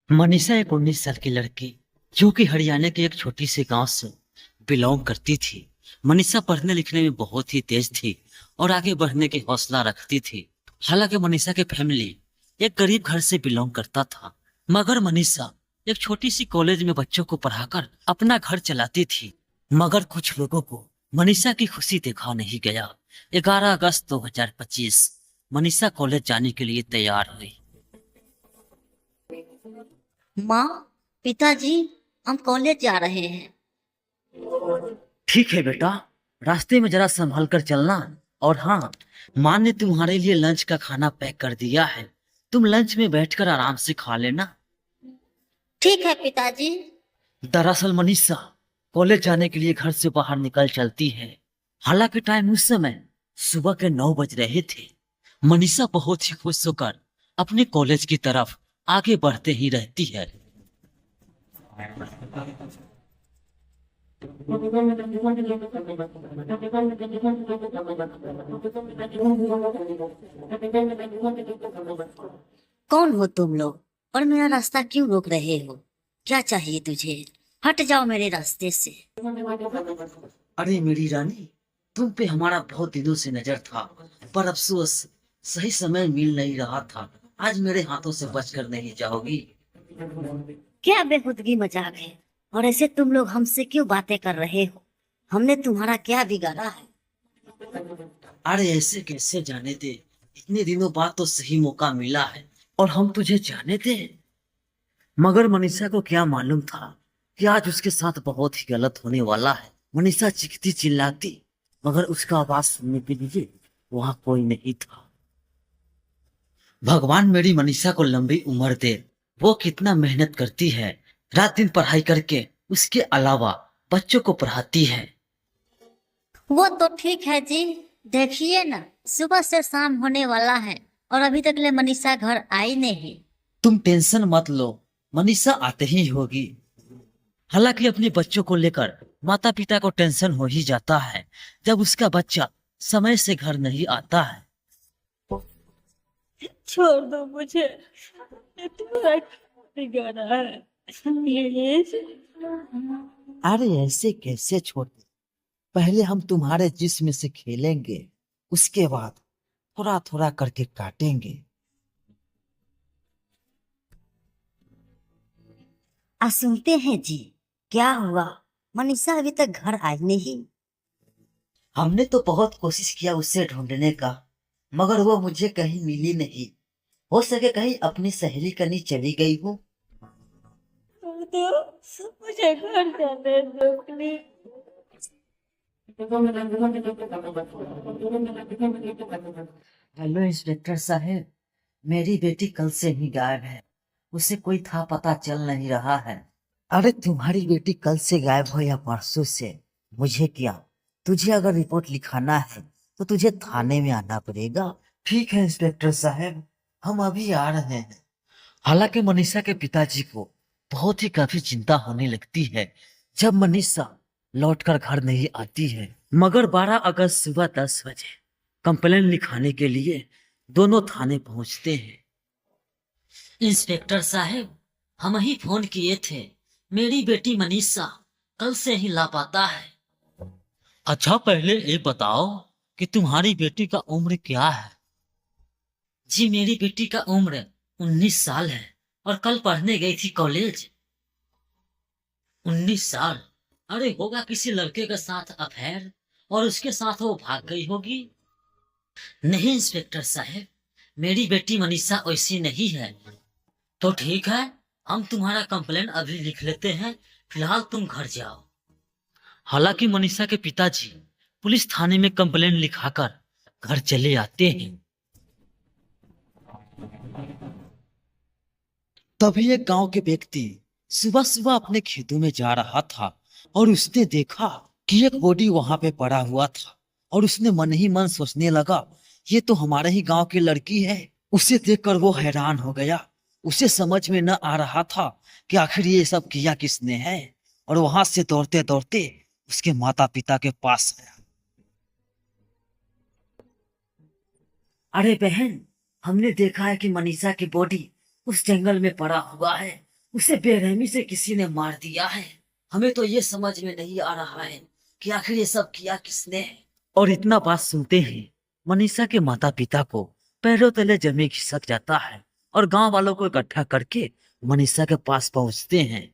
मनीषा एक 19 साल की लड़की जो कि हरियाणा के एक छोटी से गांव से बिलोंग करती थी। मनीषा पढ़ने लिखने में बहुत ही तेज थी और आगे बढ़ने की हौसला रखती थी। हालांकि मनीषा के फैमिली एक गरीब घर से बिलोंग करता था, मगर मनीषा एक छोटी सी कॉलेज में बच्चों को पढ़ाकर अपना घर चलाती थी। मगर कुछ लोगों को मनीषा की खुशी देखा नहीं गया। 11 अगस्त 2025 मनीषा कॉलेज जाने के लिए तैयार हुई। माँ, पिताजी, हम कॉलेज जा रहे हैं। ठीक है बेटा, रास्ते में जरा संभल कर चलना। और हाँ, माँ ने तुम्हारे लिए लंच का खाना पैक कर दिया है। तुम लंच में बैठकर आराम से खा लेना। ठीक है पिताजी। दरअसल मनीषा कॉलेज जाने के लिए घर से बाहर निकल चलती है। हालांकि टाइम उस समय सुबह के 9 बज रहे थे। मनीषा बहुत ही खुश होकर अपने कॉलेज की तरफ आगे बढ़ते ही रहती है। कौन हो तुम लोग और मेरा रास्ता क्यों रोक रहे हो? क्या चाहिए तुझे? हट जाओ मेरे रास्ते से। अरे मेरी रानी, तुम पे हमारा बहुत दिनों से नजर था, पर अफसोस सही समय मिल नहीं रहा था। आज मेरे हाथों से बचकर नहीं जाओगी। क्या बेखुदगी मजाक है? और ऐसे तुम लोग हमसे क्यों बातें कर रहे हो? हमने तुम्हारा क्या बिगाड़ा है? अरे ऐसे कैसे जाने दे, इतने दिनों बाद तो सही मौका मिला है और हम तुझे जाने दे। मगर मनीषा को क्या मालूम था कि आज उसके साथ बहुत ही गलत होने वाला है। मनीषा चीखती चिल्लाती, मगर उसका आवाज सुनने के लिए वहां कोई नहीं था। भगवान मेरी मनीषा को लंबी उम्र दे। वो कितना मेहनत करती है, रात दिन पढ़ाई करके उसके अलावा बच्चों को पढ़ाती है। वो तो ठीक है जी। देखिए ना, सुबह से शाम होने वाला है और अभी तक ले मनीषा घर आई नहीं। तुम टेंशन मत लो, मनीषा आते ही होगी। हालांकि अपने बच्चों को लेकर माता पिता को टेंशन हो ही जाता है जब उसका बच्चा समय से घर नहीं आता है। छोड़ दो मुझे। ये तुम्हारा ठिकाना है, प्लीज। अरे ऐसे कैसे छोड़ दे? पहले हम तुम्हारे जिस्म से खेलेंगे, उसके बाद थोड़ा थोड़ा करके काटेंगे। सुनते हैं जी, क्या हुआ? मनीषा अभी तक घर आई नहीं। हमने तो बहुत कोशिश किया उसे ढूंढने का, मगर वो मुझे कहीं मिली नहीं। हो सके कहीं अपनी सहेली कनी चली गई हो। तो मुझे घर जाने दो प्लीज। हेलो इंस्पेक्टर साहब, मेरी बेटी कल से ही गायब है। उसे कोई था पता चल नहीं रहा है। अरे तुम्हारी बेटी कल से गायब हो या परसों से, मुझे क्या। तुझे अगर रिपोर्ट लिखाना है तो तुझे थाने में आना पड़ेगा। ठीक है इंस्पेक्टर साहब, हम अभी आ रहे हैं। हालांकि मनीषा के पिताजी को बहुत ही काफी चिंता होने लगती है जब मनीषा लौटकर घर नहीं आती है। मगर 12 अगस्त सुबह 10 बजे कंप्लेन लिखाने के लिए दोनों थाने पहुंचते हैं। इंस्पेक्टर साहब, हम ही फोन किए थे। मेरी बेटी मनीषा कल से ही लापता है। अच्छा, पहले ये बताओ कि तुम्हारी बेटी का उम्र क्या है? जी मेरी बेटी का उम्र 19 साल है और कल पढ़ने गई थी कॉलेज। 19 साल? अरे होगा किसी लड़के के साथ अफेयर और उसके साथ वो भाग गई होगी। नहीं इंस्पेक्टर साहब, मेरी बेटी मनीषा वैसी नहीं है। तो ठीक है, हम तुम्हारा कंप्लेन अभी लिख लेते हैं। फिलहाल तुम घर जाओ। हालांकि मनीषा के पिताजी पुलिस थाने में कंप्लेन लिखाकर घर चले आते हैं। तभी एक गांव के व्यक्ति सुबह सुबह अपने खेतों में जा रहा था और उसने देखा कि एक बॉडी वहां पे पड़ा हुआ था। और उसने मन ही मन सोचने लगा, ये तो हमारे ही गांव की लड़की है। उसे देखकर वो हैरान हो गया। उसे समझ में न आ रहा था कि आखिर ये सब किया किसने है। और वहां से दौड़ते दौड़ते उसके माता पिता के पास आया। अरे बहन, हमने देखा है कि मनीषा की बॉडी उस जंगल में पड़ा हुआ है उसे बेरहमी से किसी ने मार दिया है। हमें तो ये समझ में नहीं आ रहा है कि आखिर ये सब किया किसने है। और इतना बात सुनते ही मनीषा के माता पिता को पैरों तले जमीन खिसक जाता है और गांव वालों को इकट्ठा करके मनीषा के पास पहुंचते हैं